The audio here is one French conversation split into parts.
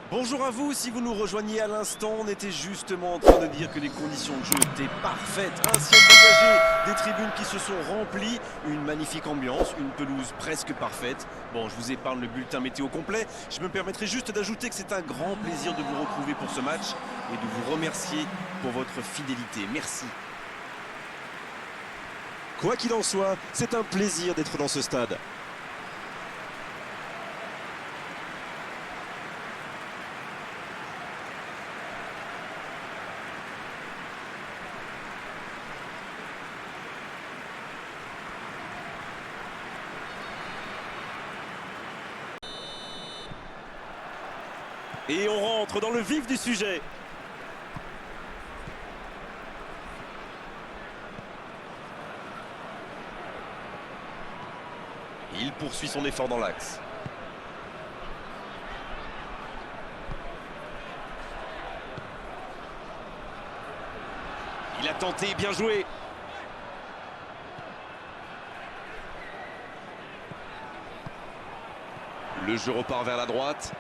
Bonjour à vous, si vous nous rejoignez à l'instant, on était justement en train de dire que les conditions de jeu étaient parfaites. Un ciel dégagé, des tribunes qui se sont remplies, une magnifique ambiance, une pelouse presque parfaite. Bon, je vous épargne le bulletin météo complet, je me permettrai juste d'ajouter que c'est un grand plaisir de vous retrouver pour ce match et de vous remercier pour votre fidélité. Merci. Quoi qu'il en soit, c'est un plaisir d'être dans ce stade. Et on rentre dans le vif du sujet. Il poursuit son effort dans l'axe. Il a tenté, bien joué. Le jeu repart vers la droite.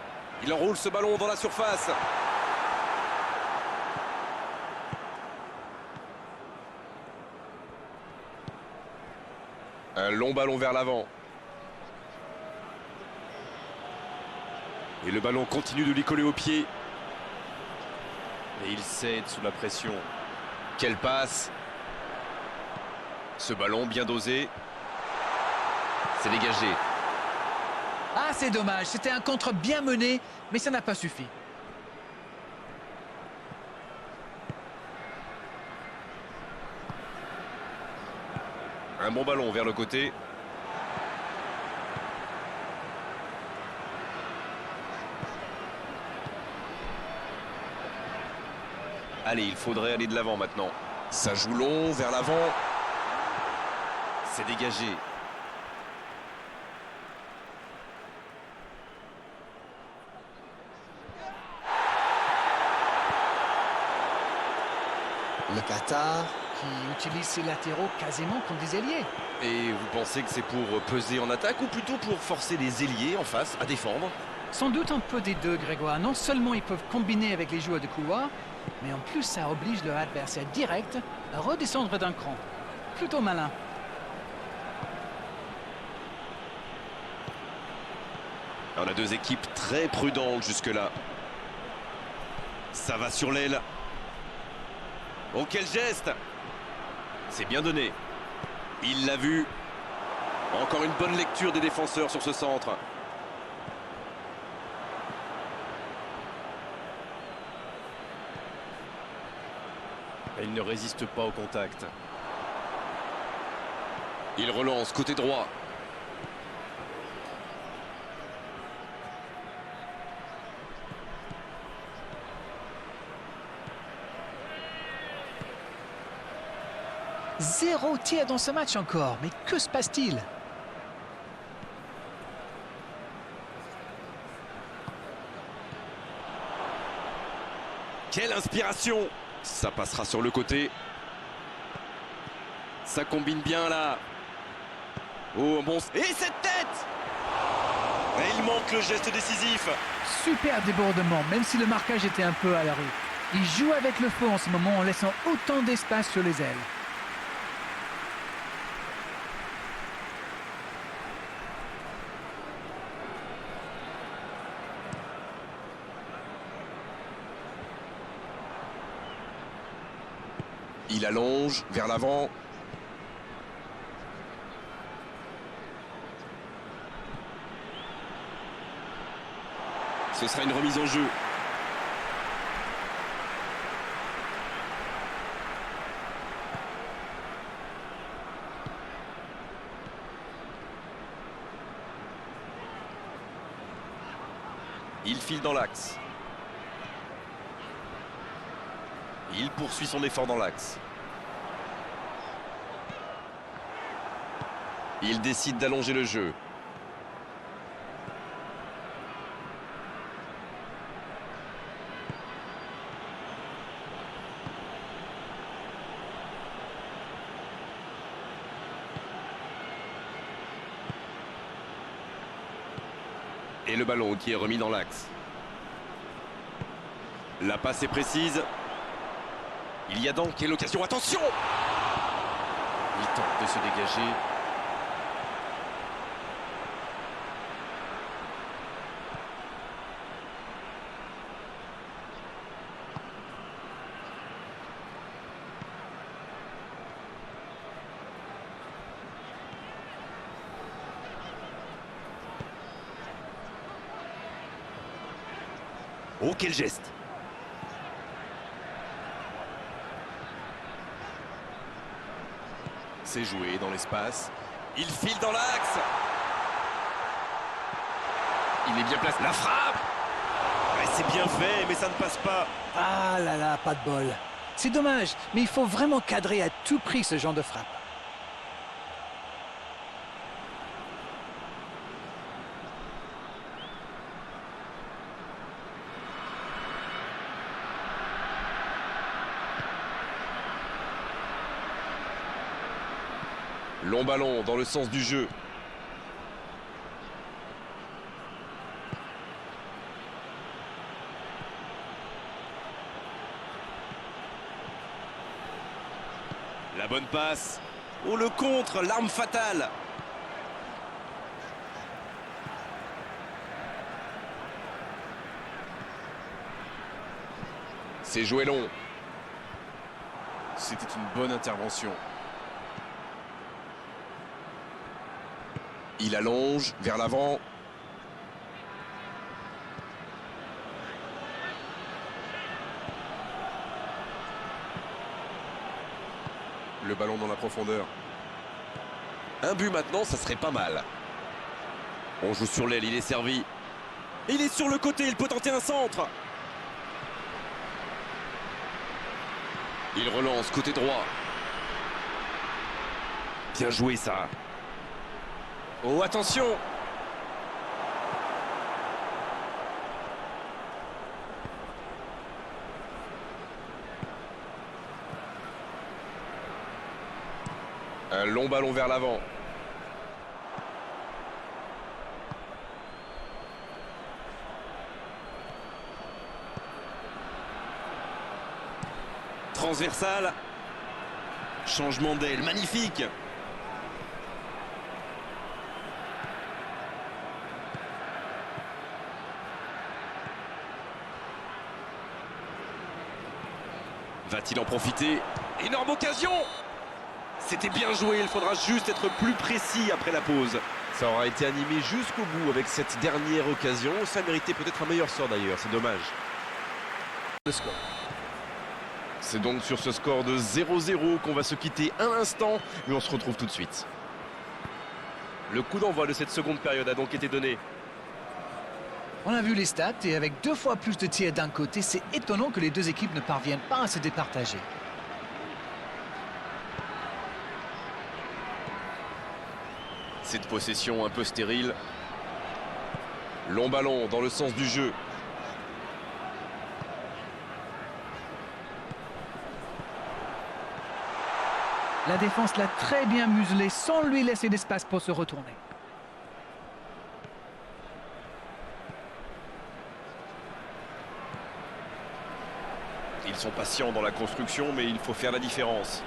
Il enroule ce ballon dans la surface. Un long ballon vers l'avant. Et le ballon continue de lui coller au pied. Et il cède sous la pression. Quelle passe! Ce ballon bien dosé. C'est dégagé. Ah, c'est dommage, c'était un contre bien mené, mais ça n'a pas suffi. Un bon ballon vers le côté. Allez, il faudrait aller de l'avant maintenant. Ça joue long vers l'avant. C'est dégagé. Le Qatar. Qui utilise ses latéraux quasiment comme des ailiers. Et vous pensez que c'est pour peser en attaque ou plutôt pour forcer les ailiers en face à défendre? Sans doute un peu des deux, Grégoire. Non seulement ils peuvent combiner avec les joueurs de couloir, mais en plus ça oblige leur adversaire direct à redescendre d'un cran. Plutôt malin. On a deux équipes très prudentes jusque-là. Ça va sur l'aile. Oh, quel geste! C'est bien donné. Il l'a vu. Encore une bonne lecture des défenseurs sur ce centre. Il ne résiste pas au contact. Il relance côté droit. Zéro tir dans ce match encore, mais que se passe-t-il? Quelle inspiration! Ça passera sur le côté. Ça combine bien là. Oh, bon... Et cette tête! Et il manque le geste décisif. Super débordement, même si le marquage était un peu à la rue. Il joue avec le feu en ce moment en laissant autant d'espace sur les ailes. Il allonge vers l'avant. Ce sera une remise en jeu. Il file dans l'axe. Il poursuit son effort dans l'axe. Il décide d'allonger le jeu. Et le ballon qui est remis dans l'axe. La passe est précise. Il y a donc quelle occasion. Attention! Il tente de se dégager. Oh, quel geste! C'est joué dans l'espace. Il file dans l'axe. Il est bien placé. La frappe! Ouais, c'est bien fait, mais ça ne passe pas. Ah là là, pas de bol. C'est dommage, mais il faut vraiment cadrer à tout prix ce genre de frappe. Long ballon dans le sens du jeu. La bonne passe. Oh, le contre, l'arme fatale. C'est joué long. C'était une bonne intervention. Il allonge vers l'avant. Le ballon dans la profondeur. Un but maintenant, ça serait pas mal. On joue sur l'aile, il est servi. Il est sur le côté, il peut tenter un centre. Il relance côté droit. Bien joué ça. Oh, attention! Un long ballon vers l'avant. Transversal. Changement d'aile, magnifique! Va-t-il en profiter? Énorme occasion! C'était bien joué, il faudra juste être plus précis après la pause. Ça aura été animé jusqu'au bout avec cette dernière occasion. Ça méritait peut-être un meilleur sort d'ailleurs, c'est dommage. Le score. C'est donc sur ce score de 0-0 qu'on va se quitter un instant, mais on se retrouve tout de suite. Le coup d'envoi de cette seconde période a donc été donné. On a vu les stats et avec 2 fois plus de tirs d'un côté, c'est étonnant que les deux équipes ne parviennent pas à se départager. Cette possession un peu stérile. Long ballon dans le sens du jeu. La défense l'a très bien muselé sans lui laisser d'espace pour se retourner. Ils sont patients dans la construction, mais il faut faire la différence.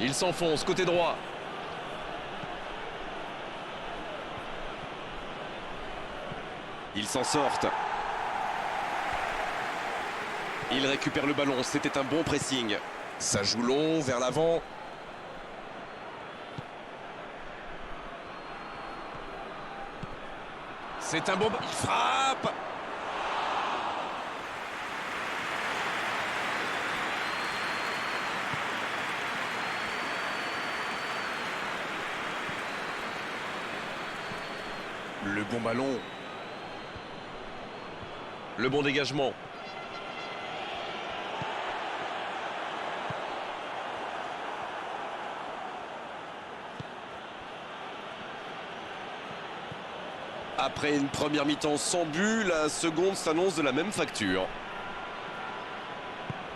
Ils s'enfoncent côté droit. Ils s'en sortent. Ils récupèrent le ballon, c'était un bon pressing. Ça joue long, vers l'avant. C'est un bon... Il frappe! Le bon ballon. Le bon dégagement. Après une première mi-temps sans but, la seconde s'annonce de la même facture.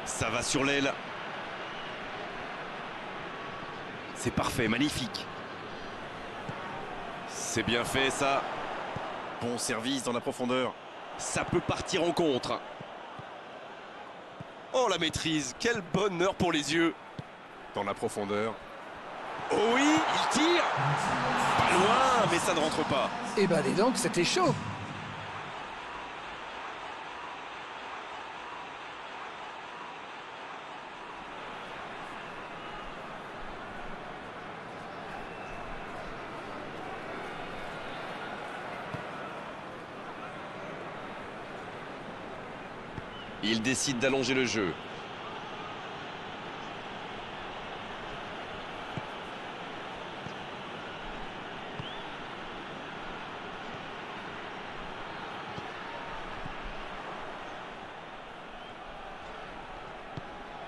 Ça va sur l'aile. C'est parfait, magnifique. C'est bien fait ça. Bon service dans la profondeur. Ça peut partir en contre. Oh, la maîtrise, quel bonheur pour les yeux. Dans la profondeur. Oh oui, il tire. Pas loin, mais ça ne rentre pas. Eh ben dis donc, c'était chaud. Il décide d'allonger le jeu.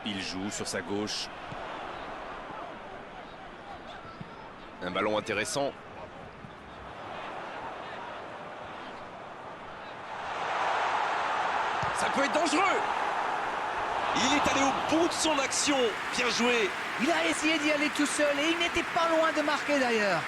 Il joue sur sa gauche. Un ballon intéressant. Ça peut être dangereux. Il est allé au bout de son action. Bien joué. Il a essayé d'y aller tout seul et il n'était pas loin de marquer d'ailleurs.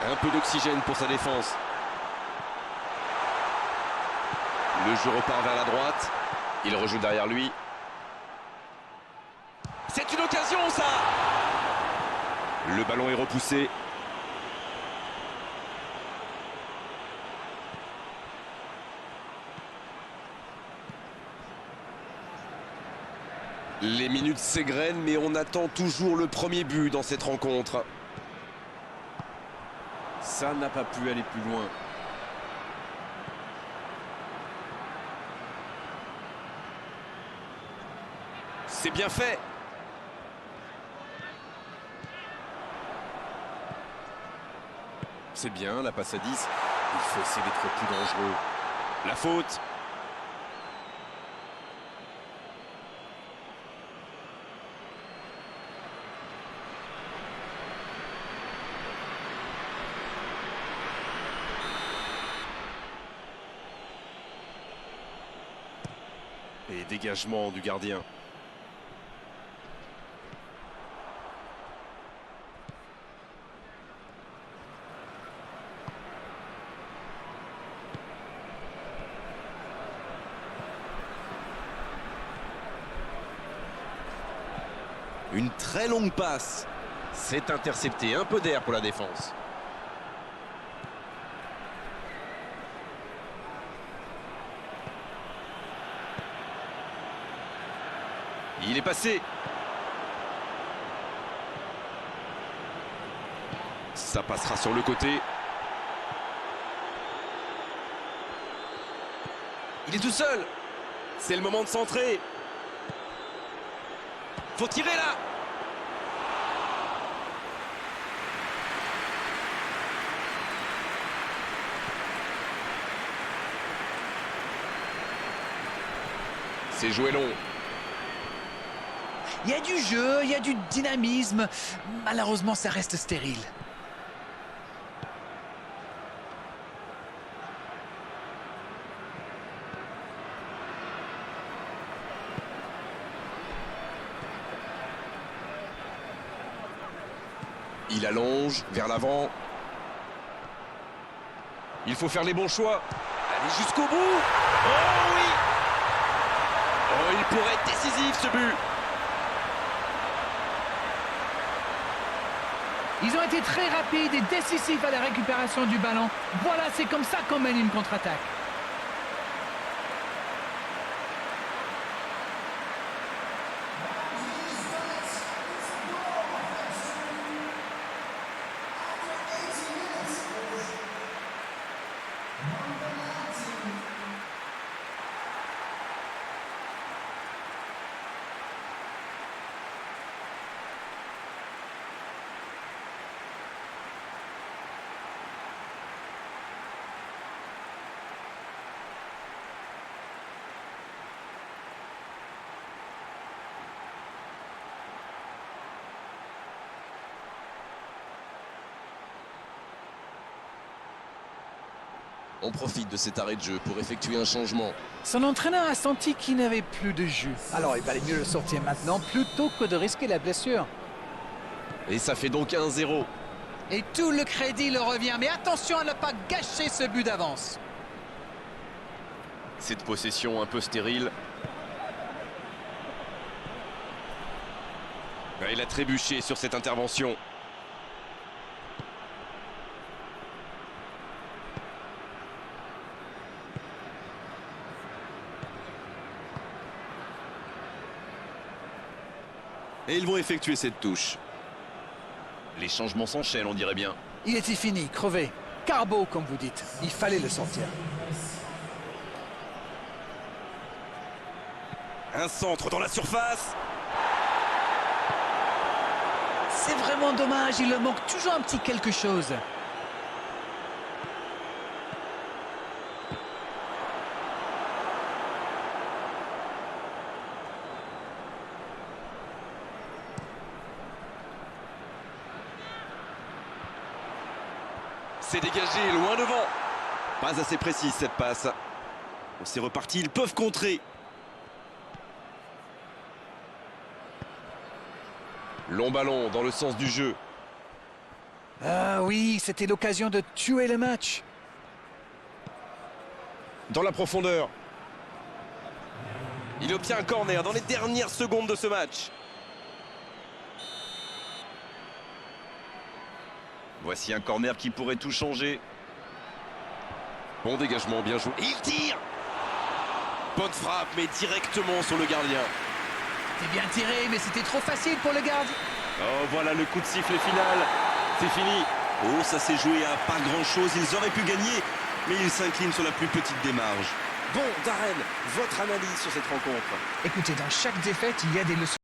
Un peu d'oxygène pour sa défense. Le jeu repart vers la droite. Il rejoue derrière lui. C'est une occasion, ça! Le ballon est repoussé. Les minutes s'égrènent, mais on attend toujours le premier but dans cette rencontre. Ça n'a pas pu aller plus loin. C'est bien fait. C'est bien, la passe à 10. Il faut essayer d'être plus dangereux. La faute. Et dégagement du gardien. Une très longue passe. C'est intercepté. Un peu d'air pour la défense. Il est passé. Ça passera sur le côté. Il est tout seul. C'est le moment de centrer. Faut tirer là. C'est joué long. Il y a du jeu, il y a du dynamisme. Malheureusement, ça reste stérile. Il allonge vers l'avant. Il faut faire les bons choix. Aller jusqu'au bout. Oh oui. Oh, il pourrait être décisif ce but. Ils ont été très rapides et décisifs à la récupération du ballon. Voilà, c'est comme ça qu'on mène une contre-attaque. On profite de cet arrêt de jeu pour effectuer un changement. Son entraîneur a senti qu'il n'avait plus de jus. Alors il valait mieux le sortir maintenant plutôt que de risquer la blessure. Et ça fait donc 1-0. Et tout le crédit leur revient. Mais attention à ne pas gâcher ce but d'avance. Cette possession un peu stérile. Il a trébuché sur cette intervention. Et ils vont effectuer cette touche. Les changements s'enchaînent, on dirait bien. Il était fini, crevé. Carbo, comme vous dites. Il fallait le sortir. Un centre dans la surface. C'est vraiment dommage, il leur manque toujours un petit quelque chose. C'est dégagé, loin devant. Pas assez précise cette passe. C'est reparti, ils peuvent contrer. Long ballon dans le sens du jeu. Ah oui, c'était l'occasion de tuer le match. Dans la profondeur. Il obtient un corner dans les dernières secondes de ce match. Voici un corner qui pourrait tout changer. Bon dégagement, bien joué. Et il tire. Bonne frappe, mais directement sur le gardien. C'était bien tiré, mais c'était trop facile pour le gardien. Oh, voilà le coup de sifflet final. C'est fini. Oh, ça s'est joué à pas grand-chose. Ils auraient pu gagner, mais ils s'inclinent sur la plus petite démarche. Bon, Darren, votre analyse sur cette rencontre? Écoutez, dans chaque défaite, il y a des leçons